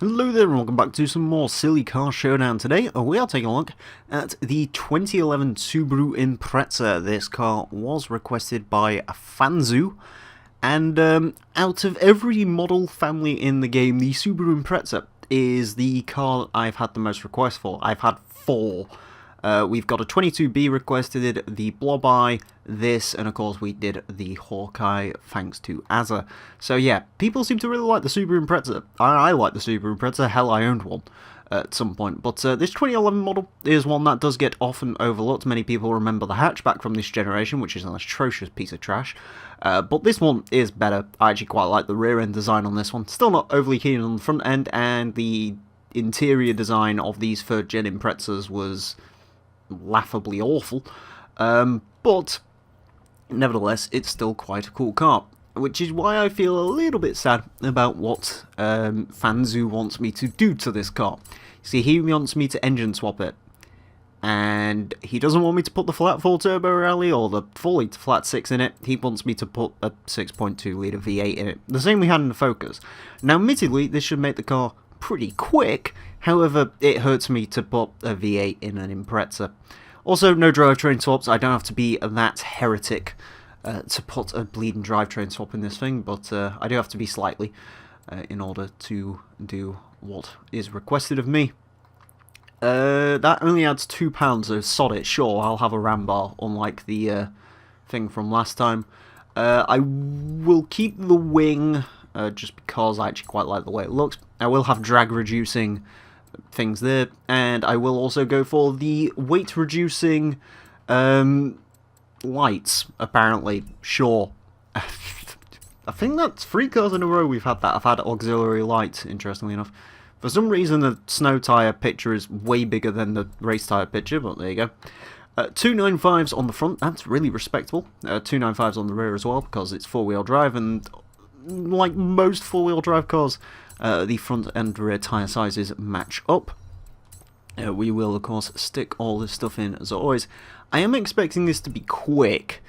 Hello there and welcome back to some more Silly Car Showdown. Today we are taking a look at the 2011 Subaru Impreza. This car was requested by Fanzu, and out of every model family in the game, the Subaru Impreza is the car I've had the most requests for. I've had 4. We've got a 22B requested, the Blob Eye, this, and of course we did the Hawkeye thanks to Azza. So yeah, people seem to really like the Subaru Impreza. I like the Subaru Impreza, hell I owned one at some point. But this 2011 model is one that does get often overlooked. Many people remember the hatchback from this generation, which is an atrocious piece of trash. But this one is better. I actually quite like the rear end design on this one. Still not overly keen on the front end, and the interior design of these 3rd gen Imprezas was laughably awful, but nevertheless it's still quite a cool car, which is why I feel a little bit sad about what Fanzu wants me to do to this car. See, he wants me to engine swap it, and he doesn't want me to put the flat 4 turbo rally or the fully flat 6 in it. He wants me to put a 6.2 litre V8 in it, the same we had in the Focus. Now admittedly this should make the car pretty quick, however it hurts me to put a V8 in an Impreza. Also, no drivetrain swaps. I don't have to be that heretic to put a bleeding drivetrain swap in this thing, but I do have to be slightly in order to do what is requested of me. That only adds £2, so sod it. Sure, I'll have a ram bar, unlike the thing from last time. I will keep the wing, just because I actually quite like the way it looks. I will have drag reducing things there, and I will also go for the weight reducing lights, apparently. Sure. I think that's 3 cars in a row we've had that. I've had auxiliary lights, interestingly enough. For some reason the snow tyre picture is way bigger than the race tyre picture, but there you go. 295s on the front, that's really respectable. 295s on the rear as well, because it's 4-wheel drive, and like most 4-wheel drive cars, the front and rear tyre sizes match up. We will of course stick all this stuff in as always. I am expecting this to be quick.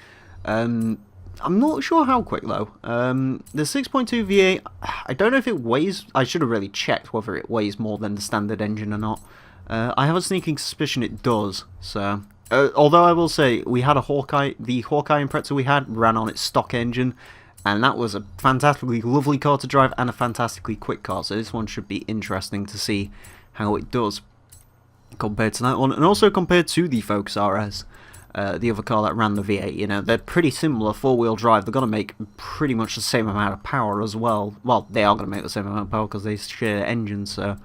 I'm not sure how quick though. The 6.2 V8, I don't know if it weighs. I should have really checked whether it weighs more than the standard engine or not. I have a sneaking suspicion it does. So, although I will say we had a Hawkeye, the Hawkeye Impreza we had ran on its stock engine, and that was a fantastically lovely car to drive and a fantastically quick car, so this one should be interesting to see how it does compared to that one, and also compared to the Focus RS, the other car that ran the V8. You know, they're pretty similar 4-wheel drive. They're going to make pretty much the same amount of power as well. Well, they are going to make the same amount of power because they share engines, so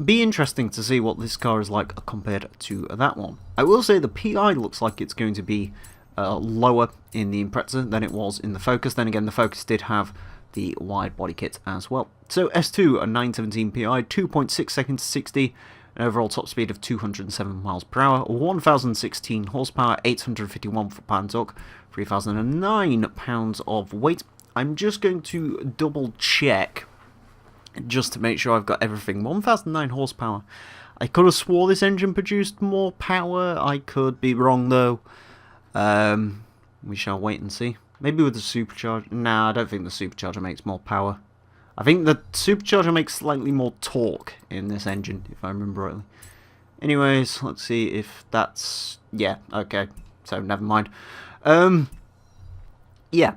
be interesting to see what this car is like compared to that one. I will say the PI looks like it's going to be lower in the Impreza than it was in the Focus. Then again, the Focus did have the wide body kit as well. So S2, a 917 PI, 2.6 seconds to 60, an overall top speed of 207 miles per hour, 1016 horsepower, 851 foot-pound torque, 3009 pounds of weight. I'm just going to double check just to make sure I've got everything. 1009 horsepower. I could have swore this engine produced more power. I could be wrong though. We shall wait and see. Maybe with the supercharger. Nah, I don't think the supercharger makes more power. I think the supercharger makes slightly more torque in this engine, if I remember rightly. Anyways, let's see if that's... yeah, okay. So, never mind. Yeah.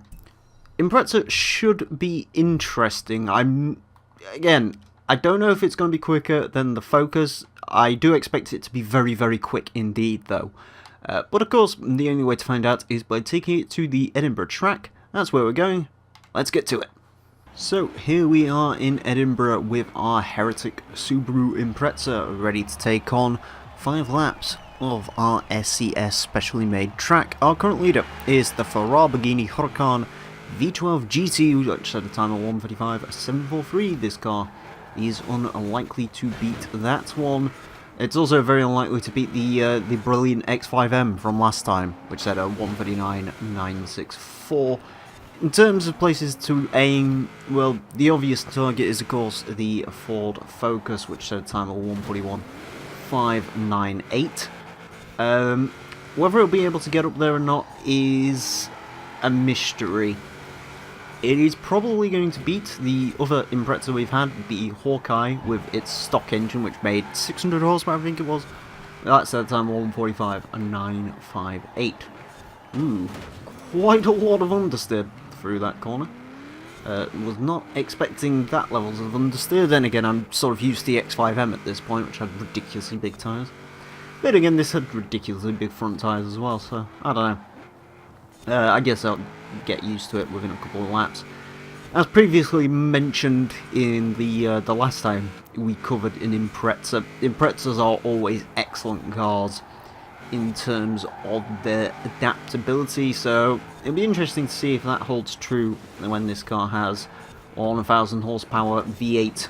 Impreza should be interesting. Again, I don't know if it's going to be quicker than the Focus. I do expect it to be very, very quick indeed, though. But of course, the only way to find out is by taking it to the Edinburgh track. That's where we're going. Let's get to it. So here we are in Edinburgh with our Heretic Subaru Impreza, ready to take on 5 laps of our SCS specially made track. Our current leader is the Ferrari Huracan V12 GT, which set a time of 1:35.743. This car is unlikely to beat that one. It's also very unlikely to beat the brilliant X5M from last time, which said a 1:39.964. In terms of places to aim, well, the obvious target is of course the Ford Focus, which set a time of 1:41.598. Whether it'll be able to get up there or not is a mystery. It is probably going to beat the other Impreza we've had, the Hawkeye, with its stock engine, which made 600 horsepower, I think it was. That's at the time 145 and 958. Ooh, quite a lot of understeer through that corner. Was not expecting that levels of understeer. Then again, I'm sort of used to the X5M at this point, which had ridiculously big tyres. But again, this had ridiculously big front tyres as well, so I don't know. I guess I'll get used to it within a couple of laps. As previously mentioned in the last time we covered an Impreza, Imprezas are always excellent cars in terms of their adaptability, so it'll be interesting to see if that holds true when this car has on 1000 horsepower V8,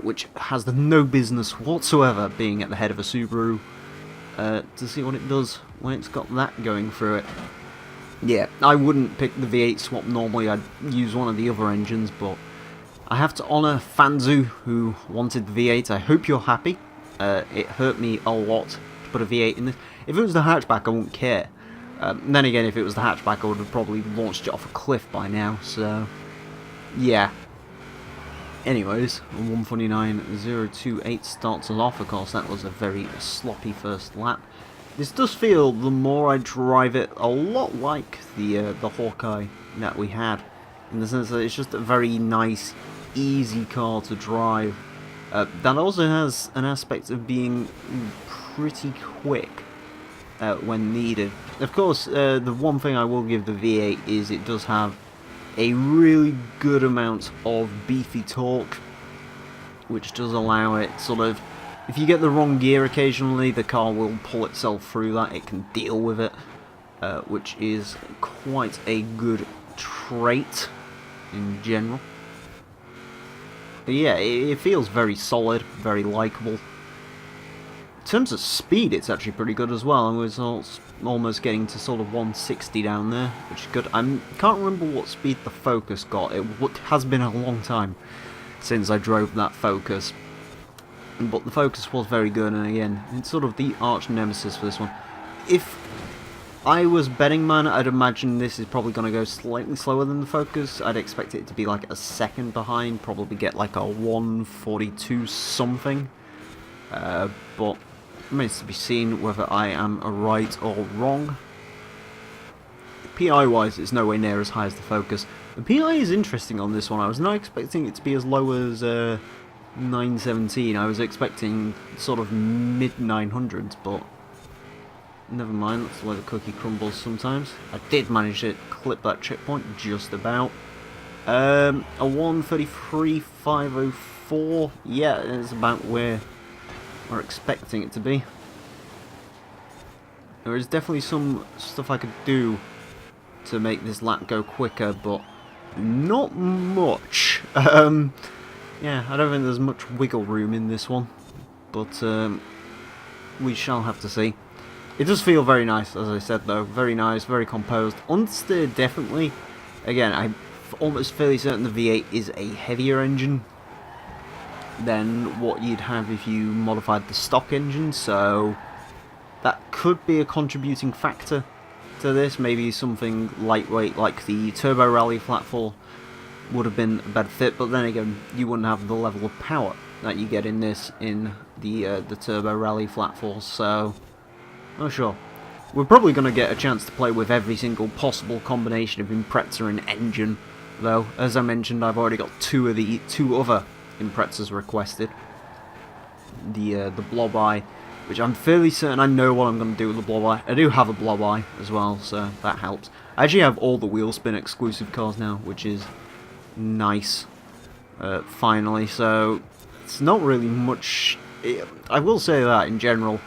which has no business whatsoever being at the head of a Subaru, to see what it does when it's got that going through it. Yeah, I wouldn't pick the V8 swap normally, I'd use one of the other engines, but I have to honour Fanzu, who wanted the V8. I hope you're happy. It hurt me a lot to put a V8 in this. If it was the hatchback, I wouldn't care. Then again, if it was the hatchback, I would have probably launched it off a cliff by now, so yeah. Anyways, 149.028 starts us off. Of course, that was a very sloppy first lap. This does feel, the more I drive it, a lot like the Hawkeye that we had, in the sense that it's just a very nice, easy car to drive. That also has an aspect of being pretty quick when needed. Of course, the one thing I will give the V8 is it does have a really good amount of beefy torque, which does allow it sort of, if you get the wrong gear occasionally, the car will pull itself through that. It can deal with it, which is quite a good trait in general. But yeah, it feels very solid, very likeable. In terms of speed, it's actually pretty good as well. I was almost getting to sort of 160 down there, which is good. I can't remember what speed the Focus got. It has been a long time since I drove that Focus. But the Focus was very good, and again, it's sort of the arch nemesis for this one. If I was betting man, I'd imagine this is probably going to go slightly slower than the Focus. I'd expect it to be like a second behind, probably get like a 142 something. But it remains to be seen whether I am right or wrong. PI wise, it's nowhere near as high as the Focus. The PI is interesting on this one. I was not expecting it to be as low as 917. I was expecting sort of mid 900s, but never mind, that's the way the cookie crumbles sometimes. I did manage to clip that checkpoint just about. A 133.504, yeah, it's about where we're expecting it to be. There is definitely some stuff I could do to make this lap go quicker, but not much. Yeah, I don't think there's much wiggle room in this one, but we shall have to see. It does feel very nice, as I said though, very nice, very composed. Understeer, definitely. Again, I'm almost fairly certain the V8 is a heavier engine than what you'd have if you modified the stock engine, so that could be a contributing factor to this. Maybe something lightweight like the Turbo Rally Flat 4 would have been a better fit, but then again, you wouldn't have the level of power that you get in this in the Turbo Rally Flat 4, so oh sure. We're probably going to get a chance to play with every single possible combination of Impreza and engine, though, as I mentioned, I've already got two other Imprezas requested. The Blob Eye, which I'm fairly certain I know what I'm going to do with the Blob Eye. I do have a Blob Eye as well, so that helps. I actually have all the wheel spin exclusive cars now, which is nice, finally, so it's not really much. I will say that in general,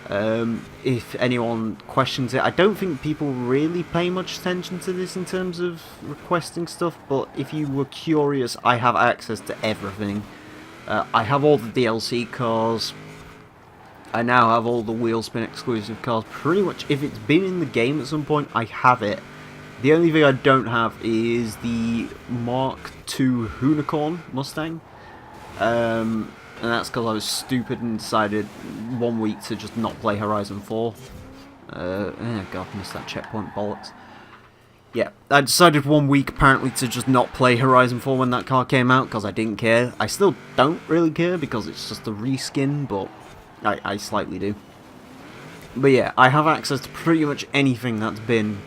if anyone questions it, I don't think people really pay much attention to this in terms of requesting stuff, but if you were curious, I have access to everything. I have all the DLC cars, I now have all the wheel spin exclusive cars, pretty much. If it's been in the game at some point, I have it. The only thing I don't have is the Mark II Unicorn Mustang, and that's because I was stupid and decided 1 week to just not play Horizon 4. Oh god, missed that checkpoint, bollocks. yeah, I decided 1 week apparently to just not play Horizon 4 when that car came out because I didn't care. I still don't really care because it's just a reskin, but I slightly do. But yeah, I have access to pretty much anything that's been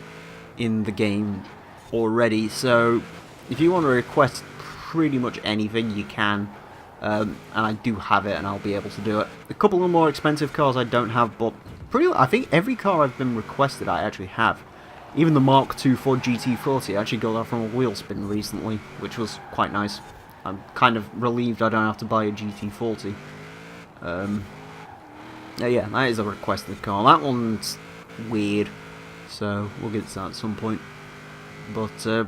in the game already, so if you want to request pretty much anything, you can. And I do have it, and I'll be able to do it. A couple of more expensive cars I don't have, but I think every car I've been requested I actually have. Even the Mark II Ford GT40, I actually got that from a wheel spin recently, which was quite nice. I'm kind of relieved I don't have to buy a GT40. Yeah, that is a requested car. That one's weird, so we'll get to that at some point. But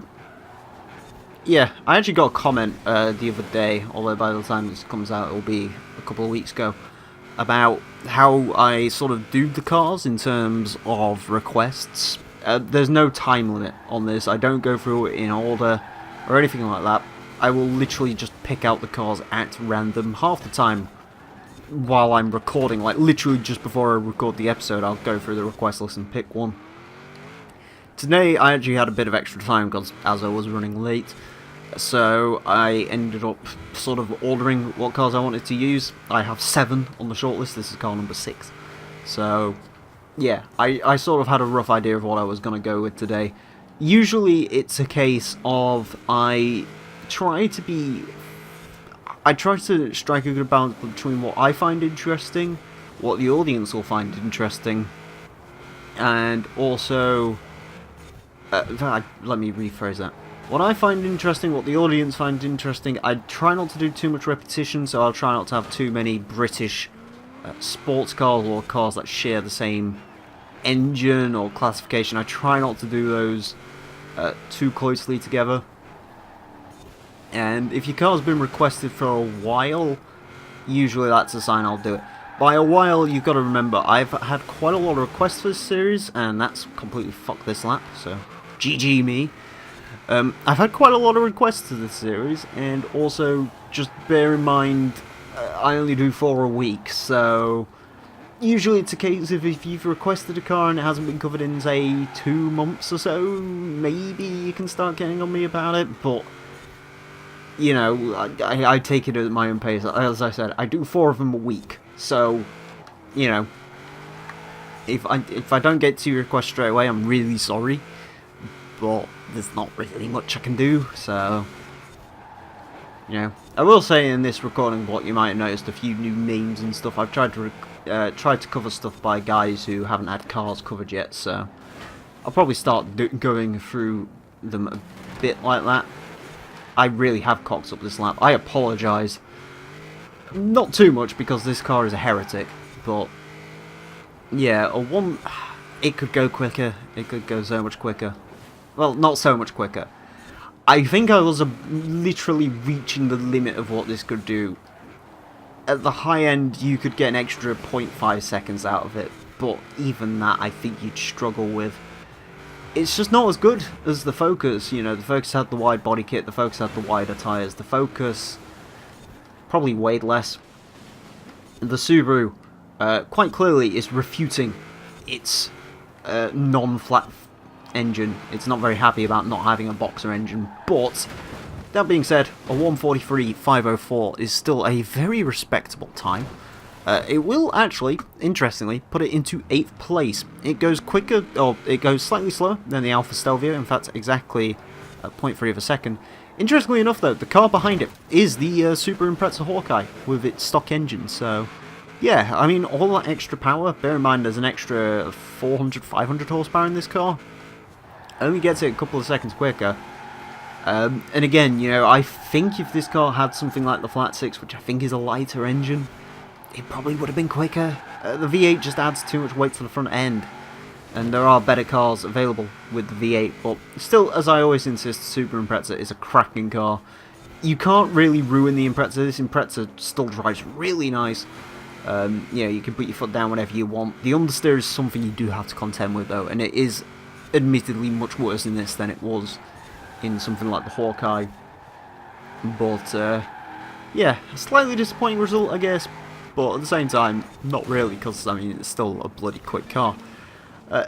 yeah, I actually got a comment the other day, although by the time this comes out it'll be a couple of weeks ago, about how I sort of do the cars in terms of requests. There's no time limit on this. I don't go through it in order or anything like that. I will literally just pick out the cars at random. Half the time while I'm recording, like literally just before I record the episode, I'll go through the request list and pick one. Today I actually had a bit of extra time because as I was running late, so I ended up sort of ordering what cars I wanted to use. I have 7 on the shortlist. This is car number 6. So yeah, I sort of had a rough idea of what I was going to go with today. Usually it's a case of I try to strike a good balance between what I find interesting, what the audience will find interesting, and also let me rephrase that. What I find interesting, what the audience finds interesting. I try not to do too much repetition, so I'll try not to have too many British sports cars or cars that share the same engine or classification. I try not to do those too closely together. And if your car's been requested for a while, usually that's a sign I'll do it. By a while, you've got to remember, I've had quite a lot of requests for this series, and that's completely fucked this lap, so GG me. I've had quite a lot of requests to this series, and also just bear in mind I only do 4 a week, so usually it's a case of if you've requested a car and it hasn't been covered in, say, 2 months or so, maybe you can start getting on me about it, but you know, I take it at my own pace. As I said, I do 4 of them a week, so you know, if I don't get to your request straight away, I'm really sorry, but there's not really much I can do, so you know. I will say in this recording block you might have noticed a few new names and stuff. I've tried to cover stuff by guys who haven't had cars covered yet, so I'll probably start going through them a bit like that. I really have cocked up this lap. I apologise. Not too much because this car is a Heretic, but yeah, it could go quicker. It could go so much quicker. Well, not so much quicker. I think I was literally reaching the limit of what this could do. At the high end, you could get an extra 0.5 seconds out of it, but even that I think you'd struggle with. It's just not as good as the Focus. You know, the Focus had the wide body kit, the Focus had the wider tyres, the Focus probably weighed less. The Subaru quite clearly is refuting its non-flat engine. It's not very happy about not having a boxer engine, but that being said, a 1:43.504 is still a very respectable time. It will actually, interestingly, put it into 8th place. It goes quicker, or it goes slightly slower than the Alfa Stelvio, in fact exactly 0.3 of a second. Interestingly enough though, the car behind it is the Subaru Impreza Hawkeye with its stock engine, so yeah, I mean, all that extra power, bear in mind there's an extra 400, 500 horsepower in this car, only gets it a couple of seconds quicker. And again, you know, I think if this car had something like the Flat 6, which I think is a lighter engine, it probably would have been quicker. The V8 just adds too much weight to the front end, and there are better cars available with the V8, but still, as I always insist, Subaru Impreza is a cracking car. You can't really ruin the Impreza. This Impreza still drives really nice. You know, you can put your foot down whenever you want. The understeer is something you do have to contend with though, and it is admittedly much worse in this than it was in something like the Hawkeye. But yeah, a slightly disappointing result, I guess. But at the same time, not really, because, I mean, it's still a bloody quick car.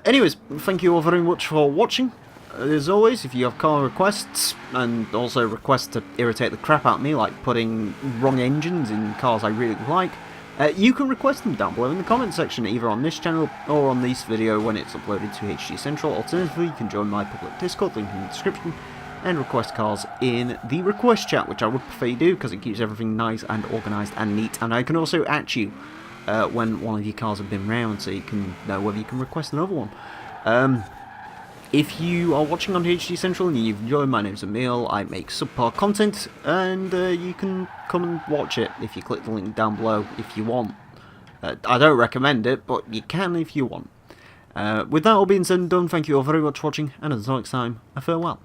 Anyways, thank you all very much for watching. As always, if you have car requests, and also requests to irritate the crap out of me, like putting wrong engines in cars I really like, you can request them down below in the comment section, either on this channel or on this video when it's uploaded to HD Central. Alternatively, you can join my public Discord, link in the description, and request cars in the request chat, which I would prefer you do, because it keeps everything nice and organised and neat, and I can also at you when one of your cars have been round, so you can know whether you can request another one. If you are watching on HD Central and you've enjoyed, my name's Emile, I make subpar content, and you can come and watch it if you click the link down below if you want. I don't recommend it, but you can if you want. With that all being said and done, thank you all very much for watching, and until next time, a farewell.